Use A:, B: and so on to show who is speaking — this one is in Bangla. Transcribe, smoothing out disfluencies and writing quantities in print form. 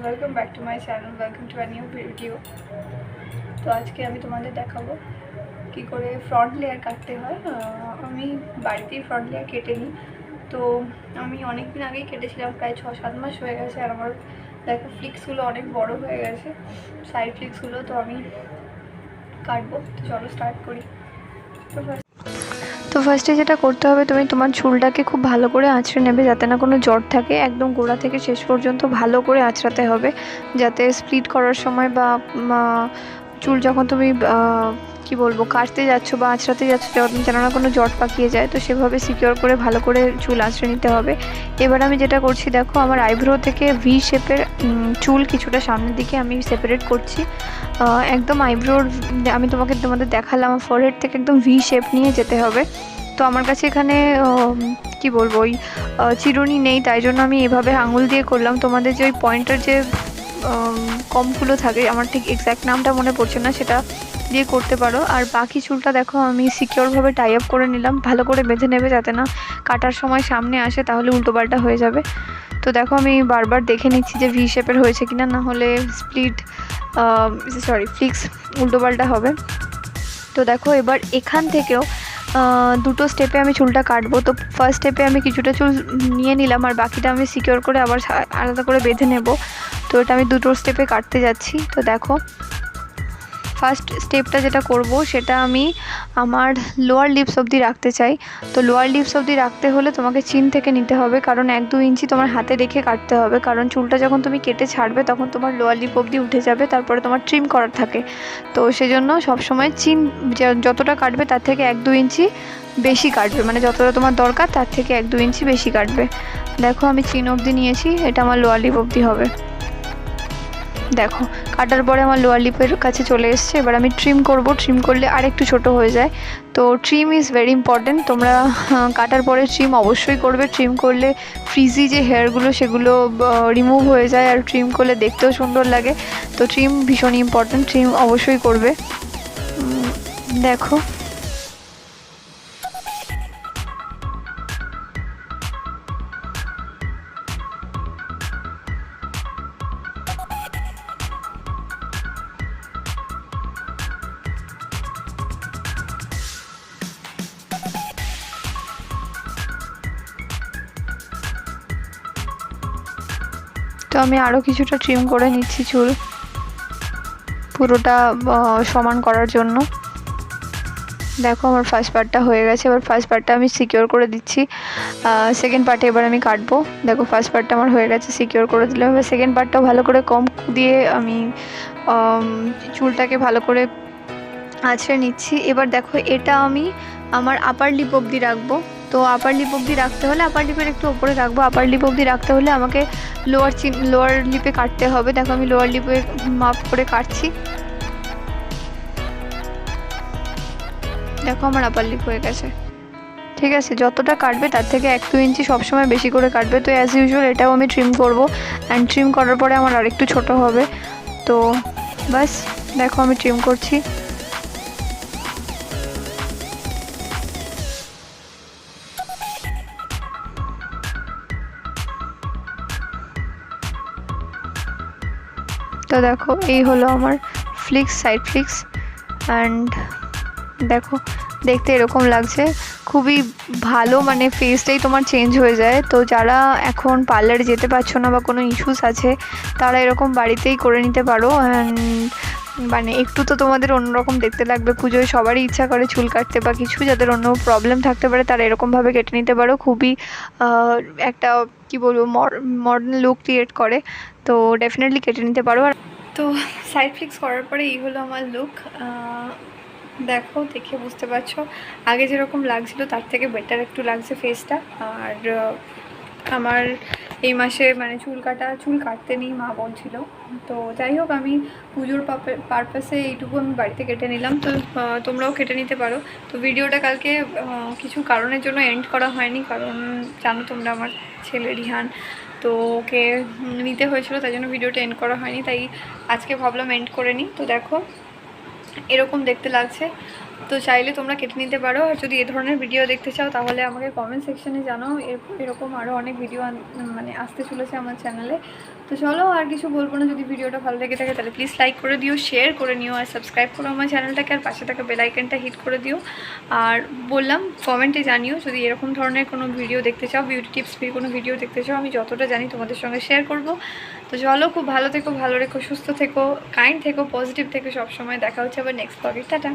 A: Welcome back to my channel, welcome to a new video. তো আজকে আমি তোমাদের দেখাবো কি করে ফ্রন্ট লেয়ার কাটতে হয়। আমি বাড়িতেই ফ্রন্ট লেয়ার কেটে নিই। তো আমি অনেক দিন আগেই কেটেছিলাম, প্রায় 6-7 মাস হয়ে গেছে। আর আমার দেখো ফ্লিক্সগুলো অনেক বড় হয়ে গেছে, সাইড ফ্লিক্সগুলো। তো আমি কাটবো, তো চলো স্টার্ট করি। তো ফার্স্টে যেটা করতে হবে, তুমি তোমার চুলটাকে খুব ভালো করে আঁচড়ে নেবে যাতে না কোনো জট থাকে। একদম গোড়া থেকে শেষ পর্যন্ত ভালো করে আঁচড়াতে হবে, যাতে স্প্লিট করার সময় বা চুল যখন তুমি কি বলবো কাটতে যাচ্ছ বা আঁচড়াতে যাচ্ছ যেন না কোনো জট পাকিয়ে যায়। তো সেভাবে সিকিওর করে ভালো করে চুল আঁচড়ে নিতে হবে। এবার আমি যেটা করছি, দেখো আমার আইব্রো থেকে ভি শেপের চুল কিছুটা সামনের দিকে আমি সেপারেট করছি। একদম আইব্রোর আমি তোমাদের দেখালাম, ফোরহেড থেকে একদম ভি শেপ নিয়ে যেতে হবে। তো আমার কাছে এখানে কি বলবো ওই চিরুনি নেই, তাই জন্য আমি এভাবে আঙুল দিয়ে করলাম। তোমাদের যে ওই পয়েন্টার যে কমগুলো থাকে, আমার ঠিক এক্স্যাক্ট নামটা মনে পড়ছে না, সেটা দিয়ে করতে পারো। আর বাকি চুলটা দেখো আমি সিকিওরভাবে টাই আপ করে নিলাম, ভালো করে বেঁধে নেবে যাতে না কাটার সময় সামনে আসে, তাহলে উল্টোপাল্টা হয়ে যাবে। তো দেখো আমি বারবার দেখে নিচ্ছি যে ভি শেপের হয়েছে কিনা, না হলে ফ্লিক্স উল্টোপাল্টা হবে। তো দেখো এবার এখান থেকেও দুটো স্টেপে আমি চুলটা কাটবো। তো ফার্স্ট স্টেপে আমি কিছুটা চুল নিয়ে নিলাম, আর বাকিটা আমি সিকিওর করে আবার আলাদা করে বেঁধে নেব। তো এটা আমি দুটো স্টেপে কাটতে যাচ্ছি। তো দেখো ফার্স্ট স্টেপটা যেটা করব, সেটা আমি আমার লোয়ার লিপস অবধি রাখতে চাই। তো লোয়ার লিপস অবধি রাখতে হলে তোমাকে চিন থেকে নিতে হবে, কারণ 1-2 ইঞ্চি তোমার হাতে রেখে কাটতে হবে, কারণ চুলটা যখন তুমি কেটে ছাড়বে তখন তোমার লোয়ার লিপ অবধি উঠে যাবে, তারপরে তোমার ট্রিম করার থাকে। তো সেজন্য সবসময় চিন যতটা কাটবে তার থেকে 1-2 ইঞ্চি বেশি কাটবে, মানে যতটা তোমার দরকার তার থেকে 1-2 ইঞ্চি বেশি কাটবে। দেখো আমি চিন অবধি নিয়েছি, এটা আমার লোয়ার লিপ অবধি হবে। দেখো কাটার পরে আমার লোয়ার লিপের কাছে চলে এসছে। এবার আমি ট্রিম করব, ট্রিম করলে আর একটু ছোটো হয়ে যায়। তো ট্রিম ইজ ভেরি ইম্পর্টেন্ট, তোমরা কাটার পরে ট্রিম অবশ্যই করবে। ট্রিম করলে ফ্রিজি যে হেয়ারগুলো সেগুলো রিমুভ হয়ে যায়, আর ট্রিম করলে দেখতেও সুন্দর লাগে। তো ট্রিম ভীষণই ইম্পর্টেন্ট, ট্রিম অবশ্যই করবে। দেখো তো আমি আরও কিছুটা ট্রিম করে নিচ্ছি চুল, পুরোটা সমান করার জন্য। দেখো আমার ফার্স্ট পার্টটা হয়ে গেছে, এবার ফার্স্ট পার্টটা আমি সিকিওর করে দিচ্ছি। সেকেন্ড পার্টে এবার আমি কাটবো। দেখো ফার্স্ট পার্টটা আমার হয়ে গেছে, সিকিওর করে দিলাম। এবার সেকেন্ড পার্টটাও ভালো করে কম দিয়ে আমি চুলটাকে ভালো করে আঁচড়ে নিচ্ছি। এবার দেখো এটা আমি আমার আপার লিপ অবধি রাখবো। তো আপার লিপ অবধি রাখতে হলে আপার লিপের একটু ওপরে রাখবো। আপার লিপ অবধি রাখতে হলে আমাকে লোয়ার লিপে কাটতে হবে। দেখো আমি লোয়ার লিপে মাপ করে কাটছি। দেখো আমার আপার লিপ হয়ে গেছে। ঠিক আছে, যতটা কাটবে তার থেকে 1-2 ইঞ্চি সবসময় বেশি করে কাটবে। তো অ্যাজ ইউজুয়াল এটাও আমি ট্রিম করব, অ্যান্ড ট্রিম করার পরে আমার আরেকটু ছোট হবে। তো বাস দেখো আমি ট্রিম করছি। তো দেখো এই হলো আমার ফ্লিক্স, সাইড ফ্লিক্স। অ্যান্ড দেখো দেখতে এরকম লাগছে, খুবই ভালো, মানে ফেসটাই তোমার চেঞ্জ হয়ে যায়। তো যারা এখন পার্লারে যেতে পারছো না বা কোনো ইস্যুস আছে, তারা এরকম বাড়িতেই করে নিতে পারো। অ্যান্ড মানে একটু তো তোমাদের অন্যরকম দেখতে লাগবে। পুজোয় সবারই ইচ্ছা করে চুল কাটতে, বা কিছু যাদের অন্য প্রবলেম থাকতে পারে তারা এরকমভাবে কেটে নিতে পারো। খুবই একটা কি বলবো মডার্ন লুক ক্রিয়েট করে। তো ডেফিনেটলি কেটে নিতে পারো। আর তো সাইড ফ্লিক্স করার পরে এই হলো আমার লুক। দেখো দেখে বুঝতে পারছো আগে যেরকম লাগছিল তার থেকে বেটার একটু লাগছে ফেসটা। আর আমার এই মাসে মানে চুল কাটতে নেই মা বলছিল। তো যাই হোক আমি পুজোর পারপাসে এইটুকু আমি বাড়িতে কেটে নিলাম। তো তোমরাও কেটে নিতে পারো। তো ভিডিওটা কালকে কিছু কারণের জন্য এন্ড করা হয়নি, কারণ জানো তোমরা আমার ছেলে রিহান, তো ওকে নিতে হয়েছিল, তাই জন্য ভিডিওটা এন্ড করা হয়নি। তাই আজকে ভাবলাম এন্ড করে নিই। তো দেখো এরকম দেখতে লাগছে। তো চাইলে তোমরা কেটে নিতে পারো। আর যদি এ ধরনের ভিডিও দেখতে চাও তাহলে আমাকে কমেন্ট সেকশনে জানাও, এরকম আরও অনেক ভিডিও মানে আসতে চলেছে আমার চ্যানেলে। তো চলো আর কিছু বলবো না, যদি ভিডিওটা ভালো লেগে থাকে তাহলে প্লিজ লাইক করে দিও, শেয়ার করে নিও, আর সাবস্ক্রাইব করো আমার চ্যানেলটাকে, আর পাশে থাকা বেল আইকনটা হিট করে দিও। আর বললাম কমেন্টে জানিও যদি এরকম ধরনের কোনো ভিডিও দেখতে চাও, বিউটি টিপস ফ্রি কোনো ভিডিও দেখতে চাও, আমি যতটা জানি তোমাদের সঙ্গে শেয়ার করব। তো চলো, খুব ভালো থেকো, ভালো রেখো, সুস্থ থেকো, কাইন্ড থেকো, পজিটিভ থেকো সবসময়। দেখা হচ্ছে আবার নেক্সট ব্লগে। টাটা।